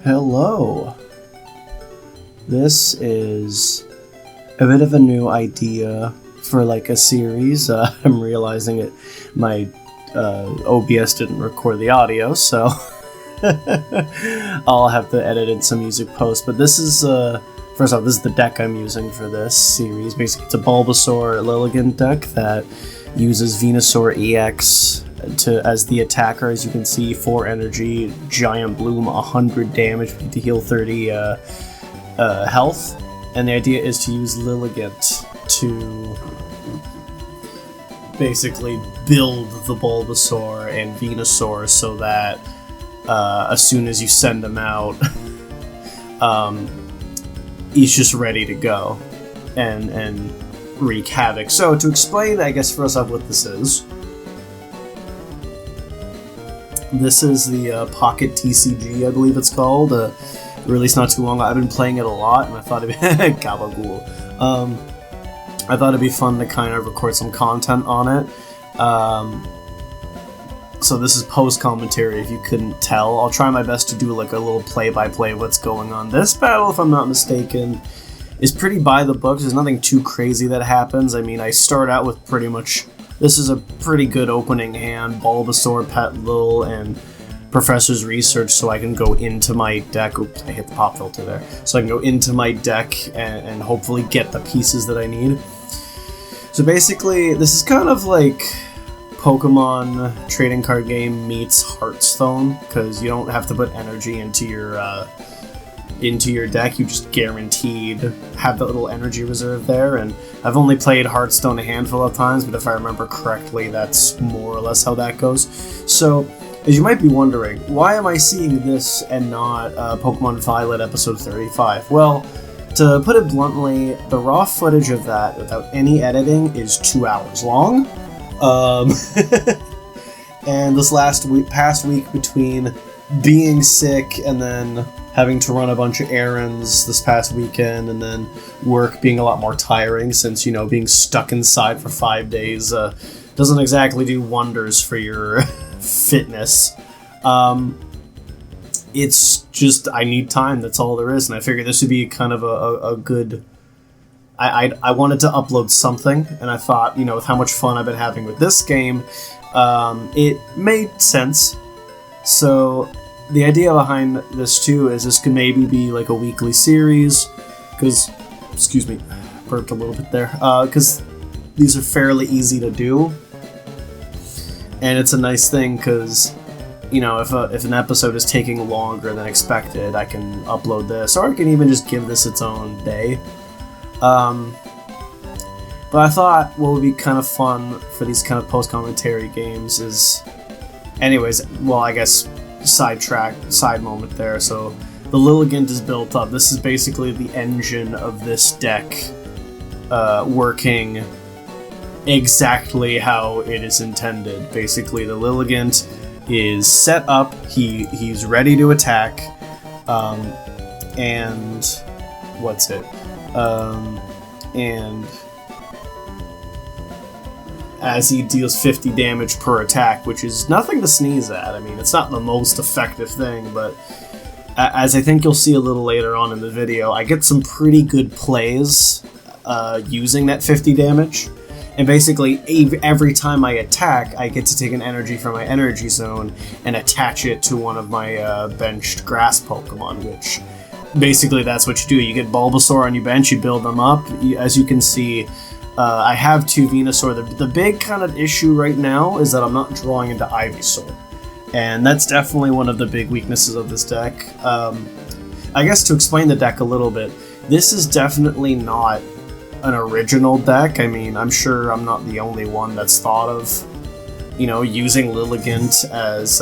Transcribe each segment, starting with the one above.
Hello. This is a bit of a new idea for like a series. I'm realizing my OBS didn't record the audio, so I'll have to edit in some music post. But this is, first off, this is the deck I'm using for this series. Basically, it's a Bulbasaur Lilligant deck that uses Venusaur EX as the attacker. As you can see, 4 energy, Giant Bloom, 100 damage to heal 30 health. And the idea is to use Lilligant to basically build the Bulbasaur and Venusaur so that as soon as you send them out, he's just ready to go and wreak havoc. So to explain, I guess, first off what this is the Pocket TCG, I believe it's called. Released not too long ago. I've been playing it a lot, and I thought it'd be gabagool. I thought it'd be fun to kind of record some content on it. So this is post commentary. If you couldn't tell, I'll try my best to do like a little play-by-play of what's going on. This battle, if I'm not mistaken, is pretty by the books. There's nothing too crazy that happens. I mean, I start out with pretty much. This is a pretty good opening hand. Bulbasaur, Petlil, and Professor's Research, so I can go into my deck. Oops, I hit the pop filter there. So I can go into my deck and hopefully get the pieces that I need. So basically, this is kind of like Pokemon trading card game meets Hearthstone, because you don't have to put energy into your deck. You just guaranteed have that little energy reserve there. And I've only played Hearthstone a handful of times, but if I remember correctly, that's more or less how that goes. So, as you might be wondering, why am I seeing this and not Pokemon Violet episode 35? Well, to put it bluntly, the raw footage of that, without any editing, is 2 hours long. And this past week, between being sick and then having to run a bunch of errands this past weekend, and then work being a lot more tiring since, being stuck inside for 5 days doesn't exactly do wonders for your fitness. It's just, I need time, that's all there is, and I figured this would be kind of a good... I wanted to upload something, and I thought, with how much fun I've been having with this game, it made sense. So the idea behind this too is this could maybe be like a weekly series, because, excuse me, burped a little bit there, because these are fairly easy to do, and it's a nice thing because, if an episode is taking longer than expected, I can upload this, or I can even just give this its own day. But I thought what would be kind of fun for these kind of post-commentary games is... Anyways, well, I guess side moment there. So the Lilligant is built up. This is basically the engine of this deck working exactly how it is intended. Basically, the Lilligant is set up. He's ready to attack. And what's it? And as he deals 50 damage per attack, which is nothing to sneeze at. I mean, it's not the most effective thing, but as I think you'll see a little later on in the video, I get some pretty good plays using that 50 damage. And basically, every time I attack, I get to take an energy from my energy zone and attach it to one of my benched grass Pokemon, which... Basically, that's what you do. You get Bulbasaur on your bench, you build them up. As you can see, I have 2 Venusaur. The big kind of issue right now is that I'm not drawing into Ivysaur. And that's definitely one of the big weaknesses of this deck. I guess to explain the deck a little bit, this is definitely not an original deck. I mean, I'm sure I'm not the only one that's thought of, using Lilligant as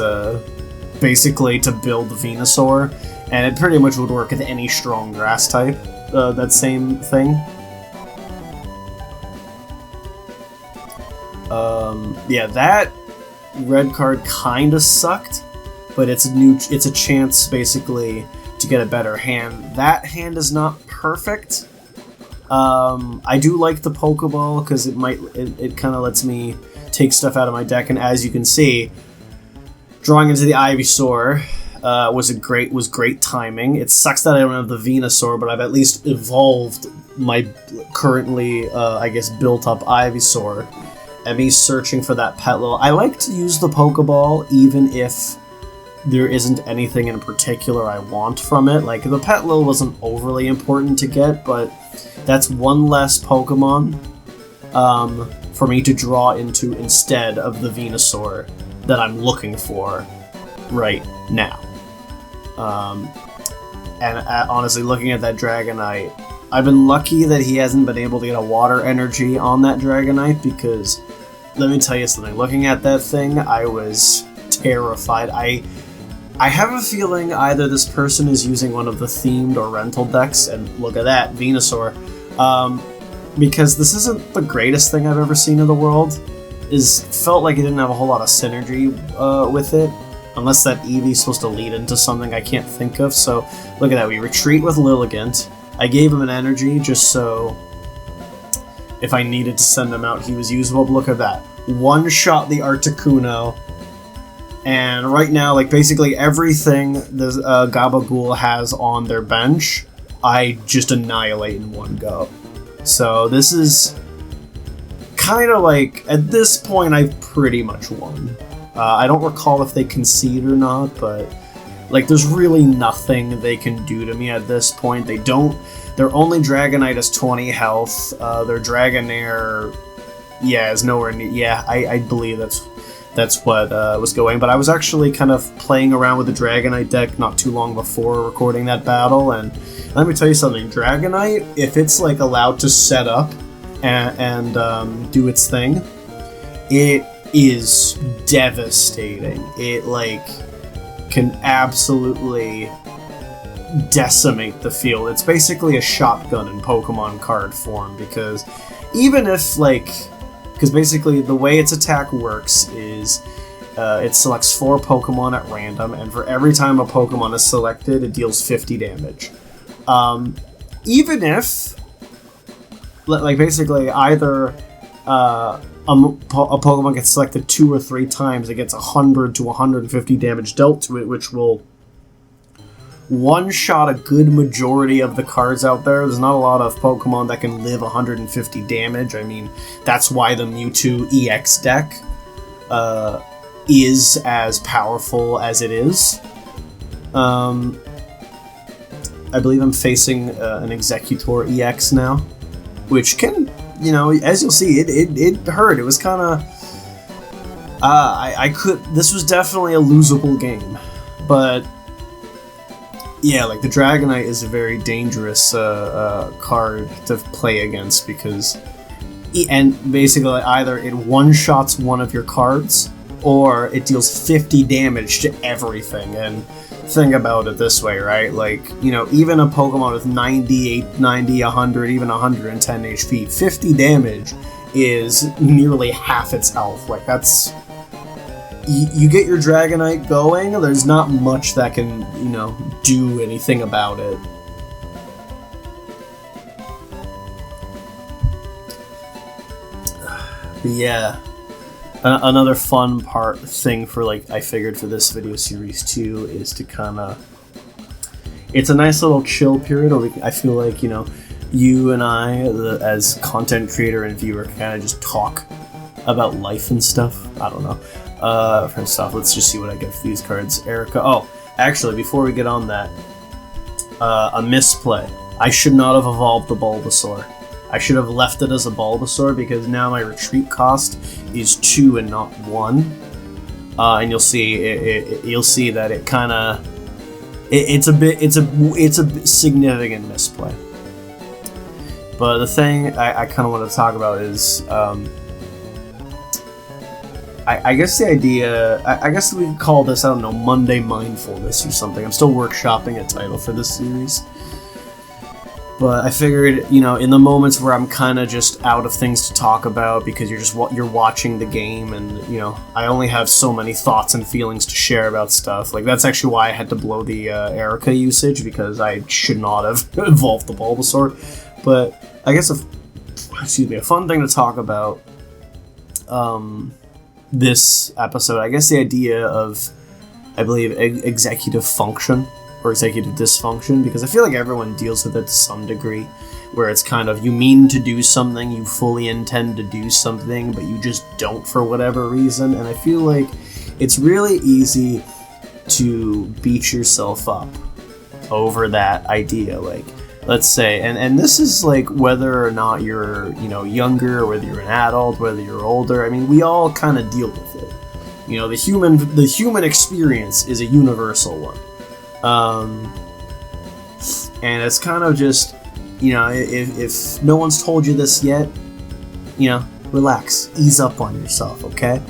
basically to build Venusaur. And it pretty much would work with any strong grass type, that same thing. Yeah, that red card kinda sucked, but it's a chance, basically, to get a better hand. That hand is not perfect. I do like the Pokeball, because it kind of lets me take stuff out of my deck, and as you can see, drawing into the Ivysaur, was great timing. It sucks that I don't have the Venusaur, but I've at least evolved my currently, I guess, built-up Ivysaur. And me searching for that Petlil. I like to use the Pokeball even if there isn't anything in particular I want from it. Like, the Petlil wasn't overly important to get, but that's one less Pokemon for me to draw into instead of the Venusaur that I'm looking for right now. And honestly, looking at that Dragonite, I've been lucky that he hasn't been able to get a water energy on that Dragonite, because let me tell you something, looking at that thing, I was terrified. I have a feeling either this person is using one of the themed or rental decks, and look at that, Venusaur, because this isn't the greatest thing I've ever seen in the world. Felt like it didn't have a whole lot of synergy with it, unless that Eevee's supposed to lead into something I can't think of. So look at that, we retreat with Lilligant. I gave him an energy just so if I needed to send him out, he was usable. But look at that, one-shot the Articuno. And right now, like, basically everything the Gabagool has on their bench, I just annihilate in one go. So this is kind of like, at this point, I've pretty much won. I don't recall if they concede or not, but like, there's really nothing they can do to me at this point. Their only Dragonite is 20 health. Their Dragonair, is nowhere near. Yeah, I believe that's what was going. But I was actually kind of playing around with the Dragonite deck not too long before recording that battle, and let me tell you something, Dragonite, if it's like allowed to set up and do its thing, it is devastating. It like can absolutely decimate the field. It's basically a shotgun in Pokemon card form, because even if because basically the way its attack works is it selects 4 Pokemon at random, and for every time a Pokemon is selected, it deals 50 damage. Even if, like, basically either a Pokemon gets selected 2 or 3 times, it gets 100 to 150 damage dealt to it, which will one-shot a good majority of the cards out there. There's not a lot of Pokemon that can live 150 damage. I mean, that's why the Mewtwo EX deck is as powerful as it is. I believe I'm facing an Executor EX now, which can, as you'll see, it hurt. It was kind of... This was definitely a losable game, but yeah, like, the Dragonite is a very dangerous card to play against, because basically either it one-shots one of your cards, or it deals 50 damage to everything. And think about it this way, right? Like, even a Pokemon with 90, 100, even 110 HP, 50 damage is nearly half its health. Like, that's... You get your Dragonite going, there's not much that can, do anything about it. But yeah, another fun thing for, I figured for this video series too, is to kind of... It's a nice little chill period, or I feel like, you and I, as content creator and viewer, can kind of just talk about life and stuff. I don't know. First off, let's just see what I get for these cards. Erica. Oh, actually, before we get on that, a misplay. I should not have evolved the Bulbasaur. I should have left it as a Bulbasaur, because now my retreat cost is 2 and not 1. And you'll see, you'll see that it kind of, it's a significant misplay. But the thing I kind of want to talk about is, I guess the idea, I guess we could call this, I don't know, Monday Mindfulness or something. I'm still workshopping a title for this series. But I figured, in the moments where I'm kind of just out of things to talk about, because you're watching the game, and, I only have so many thoughts and feelings to share about stuff. Like, that's actually why I had to blow the Erica usage, because I should not have evolved the Bulbasaur. But I guess, a fun thing to talk about, this episode, I guess the idea of I believe, executive function or executive dysfunction, because I feel like everyone deals with it to some degree, where it's kind of, you mean to do something, you fully intend to do something, but you just don't for whatever reason. And I feel like it's really easy to beat yourself up over that idea. Like, let's say, and this is like whether or not you're, you know, younger, or whether you're an adult, whether you're older. I mean, we all kind of deal with it. You know, the human experience is a universal one. And it's kind of just, you know, if no one's told you this yet, you know, relax, ease up on yourself, okay?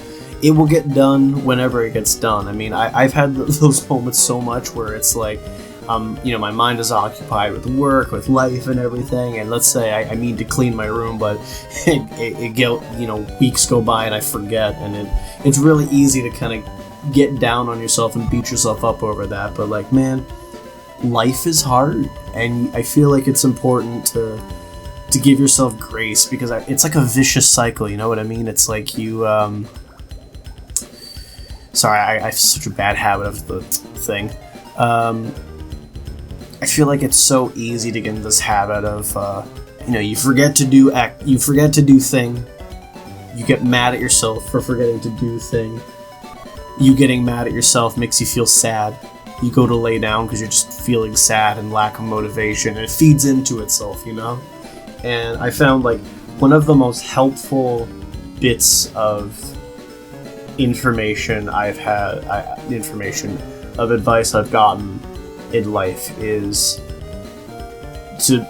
It will get done whenever it gets done. I mean, I've had those moments so much where it's like, you know, my mind is occupied with work, with life and everything, and let's say I need to clean my room, but you know, weeks go by and I forget, and it's really easy to kind of get down on yourself and beat yourself up over that. But like, man, life is hard, and I feel like it's important to give yourself grace, because it's like a vicious cycle, you know what I mean? It's like you, sorry, I have such a bad habit of the thing. I feel like it's so easy to get into this habit of, you know, you forget to do thing, you get mad at yourself for forgetting to do thing, you getting mad at yourself makes you feel sad, you go to lay down because you're just feeling sad and lack of motivation, and it feeds into itself, you know? And I found, like, one of the most helpful bits of information of advice I've gotten in life is to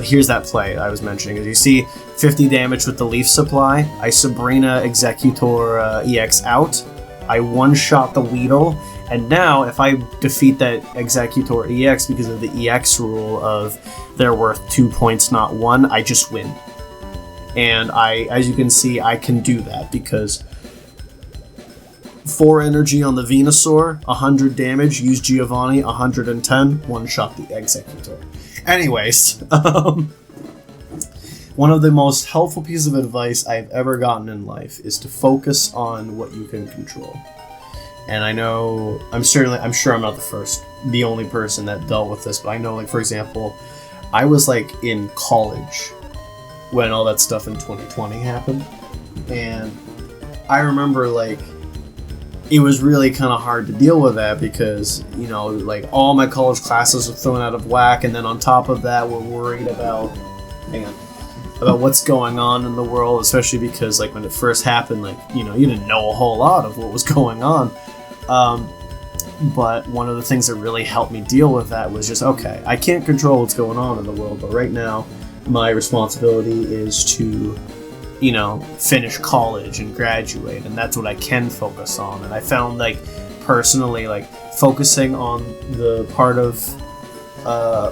here's that play I was mentioning. As you see, 50 damage with the Leaf Supply, I Sabrina Executor EX out, I one-shot the Weedle, and now if I defeat that Executor EX because of the EX rule of they're worth 2 points, not 1, I just win. And as you can see, I can do that because 4 energy on the Venusaur, 100 damage, use Giovanni, 110, one-shot the Executor. Anyways, one of the most helpful pieces of advice I've ever gotten in life is to focus on what you can control. And I'm sure I'm not the only person that dealt with this, but I know, like, for example, I was, like, in college when all that stuff in 2020 happened, and I remember, like, it was really kind of hard to deal with that because, you know, like, all my college classes were thrown out of whack, and then on top of that, we're worried about what's going on in the world, especially because, like, when it first happened, like, you know, you didn't know a whole lot of what was going on. But one of the things that really helped me deal with that was just, okay, I can't control what's going on in the world, but right now, my responsibility is to, you know, finish college and graduate, and that's what I can focus on. And I found, like, personally, like, focusing on the part of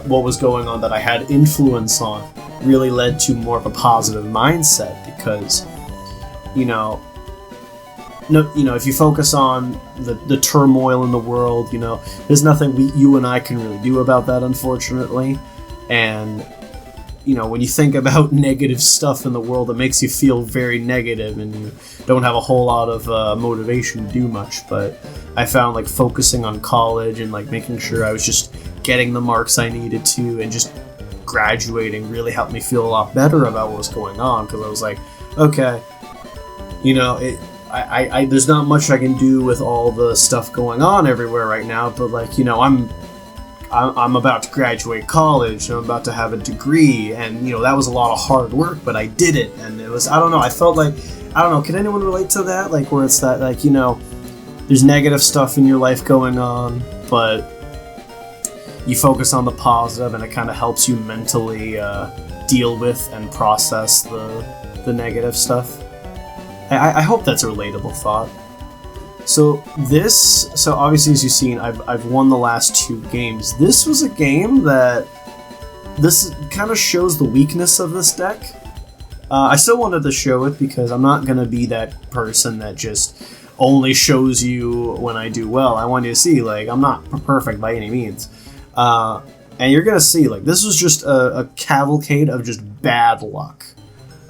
what was going on that I had influence on really led to more of a positive mindset, because, you know, if you focus on the turmoil in the world, you know, there's nothing you and I can really do about that, unfortunately. And, you know, when you think about negative stuff in the world, it makes you feel very negative, and you don't have a whole lot of motivation to do much. But I found, like, focusing on college and, like, making sure I was just getting the marks I needed to and just graduating really helped me feel a lot better about what was going on, because I was like, okay, you know, there's not much I can do with all the stuff going on everywhere right now, but, like, you know, I'm about to graduate college, and I'm about to have a degree, and, you know, that was a lot of hard work, but I did it, and it was, I don't know, I felt like, I don't know, can anyone relate to that? Like, where it's that, like, you know, there's negative stuff in your life going on, but you focus on the positive, and it kind of helps you mentally deal with and process the negative stuff. I hope that's a relatable thought. So obviously, as you've seen, I've won the last 2 games. This was a game that this kind of shows the weakness of this deck. I still wanted to show it because I'm not gonna be that person that just only shows you when I do well. I want you to see, like, I'm not perfect by any means. And you're gonna see, like, this was just a cavalcade of just bad luck.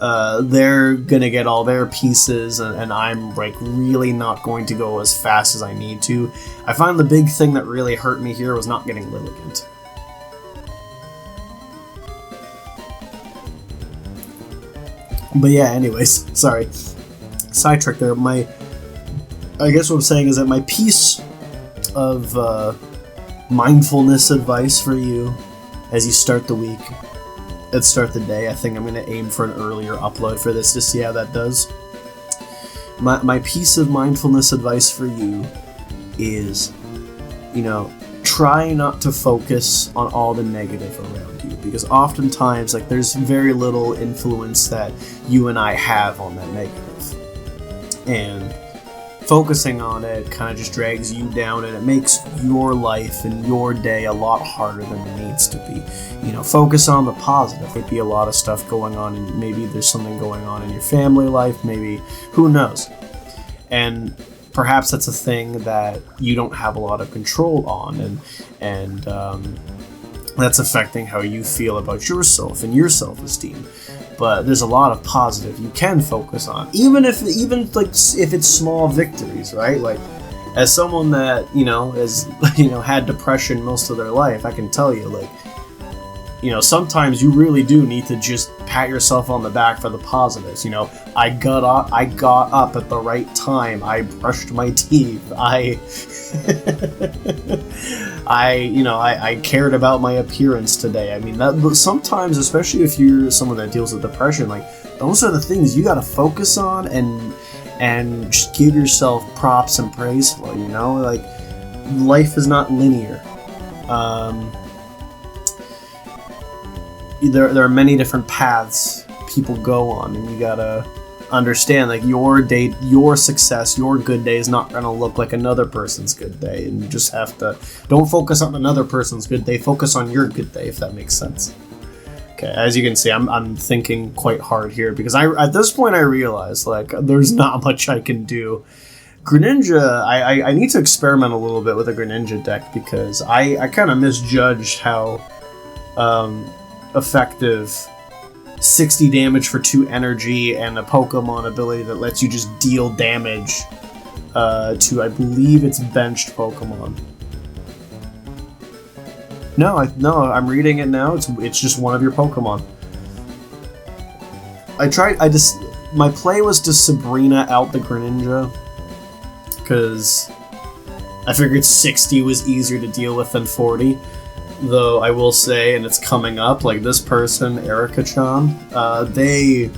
they're gonna get all their pieces, and I'm like really not going to go as fast as I need to. I find the big thing that really hurt me here was not getting Lilligant. But yeah, anyways, sorry, sidetrack there. I guess what I'm saying is that my piece of mindfulness advice for you as you start the week, let's start the day. I think I'm going to aim for an earlier upload for this to see how that does. My piece of mindfulness advice for you is, try not to focus on all the negative around you, because oftentimes, like, there's very little influence that you and I have on that negative. And focusing on it kind of just drags you down, and it makes your life and your day a lot harder than it needs to be. Focus on the positive. There'd be a lot of stuff going on, and maybe there's something going on in your family life, maybe, who knows. And perhaps that's a thing that you don't have a lot of control on, and that's affecting how you feel about yourself and your self-esteem. But there's a lot of positive you can focus on, even if it's small victories, right? Like, as someone that has had depression most of their life, I can tell you, like, sometimes you really do need to just pat yourself on the back for the positives. I got up at the right time. I brushed my teeth. I cared about my appearance today. I mean, that sometimes, especially if you're someone that deals with depression, like, those are the things you got to focus on and just give yourself props and praise for. Like, life is not linear. There are many different paths people go on, and you gotta understand, like, your day, your success, your good day is not gonna look like another person's good day, and you just have to don't focus on another person's good day, focus on your good day, if that makes sense. Okay, as you can see, I'm thinking quite hard here, because at this point I realize, like, there's not much I can do. Greninja, I need to experiment a little bit with a Greninja deck, because I kind of misjudged how effective 60 damage for 2 energy and a Pokemon ability that lets you just deal damage to, I believe it's benched Pokemon. No, I'm reading it now. It's just one of your Pokemon. My play was to Sabrina out the Greninja, because I figured 60 was easier to deal with than 40. Though I will say, and it's coming up, like, this person, Erica-chan, they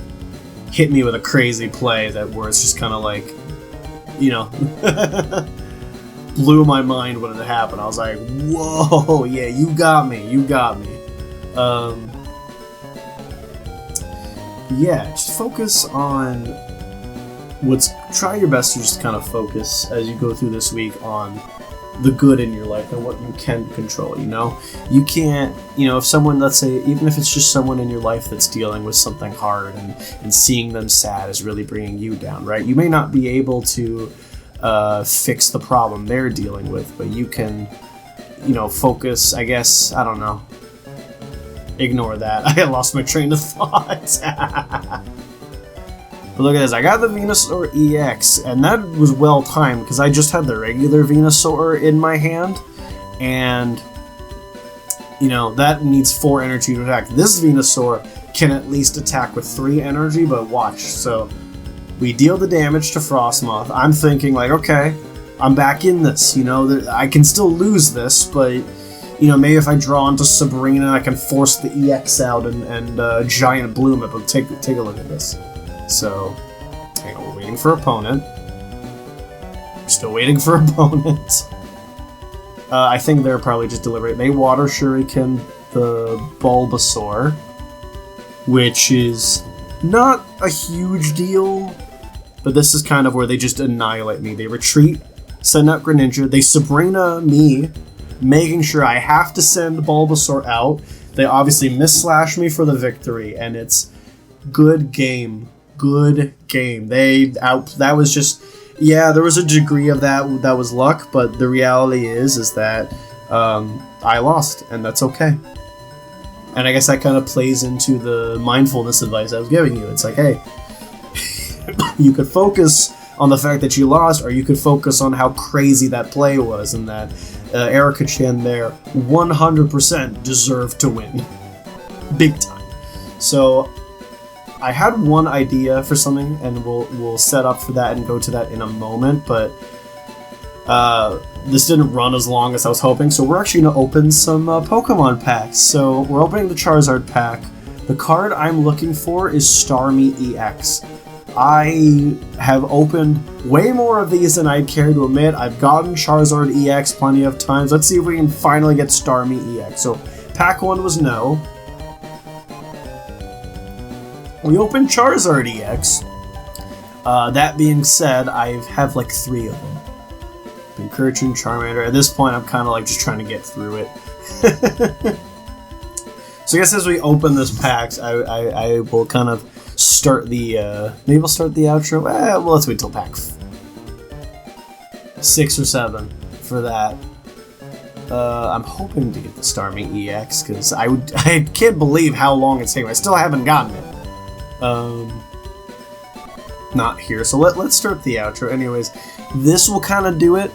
hit me with a crazy play where it's just kind of like, blew my mind when it happened. I was like, whoa, yeah, you got me. Yeah, just focus on try your best to just kind of focus as you go through this week on the good in your life and what you can control. You can't, if someone, let's say, even if it's just someone in your life that's dealing with something hard, and seeing them sad is really bringing you down, right? You may not be able to fix the problem they're dealing with, but you can, focus, I guess, I don't know. Ignore that. I lost my train of thought. But look at this, I got the Venusaur EX, and that was well timed, because I just had the regular Venusaur in my hand, and, that needs 4 energy to attack. This Venusaur can at least attack with 3 energy, but watch. So, we deal the damage to Frostmoth. I'm thinking, like, okay, I'm back in this, I can still lose this, but, maybe if I draw into Sabrina, I can force the EX out and Giant Bloom it, but take a look at this. So, hang on, we're waiting for opponent. Still waiting for opponent. I think they're probably just delivering. They Water Shuriken the Bulbasaur, which is not a huge deal, but this is kind of where they just annihilate me. They retreat, send out Greninja, they Sabrina me, making sure I have to send Bulbasaur out. They obviously miss-slash me for the victory, and it's good game. Good game. That was just, yeah, there was a degree of that was luck, but the reality is that I lost, and that's okay. And I guess that kind of plays into the mindfulness advice I was giving you. It's like, hey, you could focus on the fact that you lost, or you could focus on how crazy that play was, and that Erica Chan there 100% deserved to win. Big time. So I had one idea for something, and we'll set up for that and go to that in a moment, but this didn't run as long as I was hoping, so we're actually going to open some Pokemon packs. So we're opening the Charizard pack. The card I'm looking for is Starmie EX. I have opened way more of these than I'd care to admit. I've gotten Charizard EX plenty of times. Let's see if we can finally get Starmie EX. So pack 1 was no. We opened Charizard EX. That being said, I have like 3 of them. Encouraging Charmander. At this point, I'm kind of like just trying to get through it. So I guess as we open this packs, I will kind of start the, maybe we'll start the outro. Well, let's wait till pack 6 or 7 for that. I'm hoping to get the Starmie EX, because I can't believe how long it's taken. I still haven't gotten it. Not here. So let's start the outro. Anyways, this will kind of do it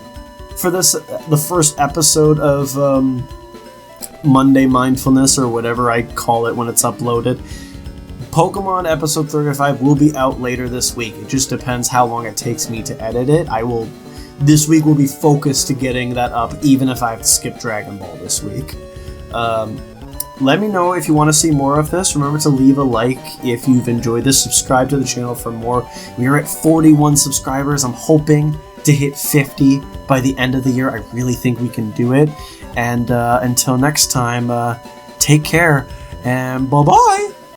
for this, the first episode of Monday Mindfulness, or whatever I call it when it's uploaded. Pokemon episode 35 will be out later this week. It just depends how long it takes me to edit it. This week will be focused to getting that up, even if I have to skip Dragon Ball this week. Let me know if you want to see more of this. Remember to leave a like if you've enjoyed this. Subscribe to the channel for more. We are at 41 subscribers. I'm hoping to hit 50 by the end of the year. I really think we can do it. And until next time, take care and bye-bye!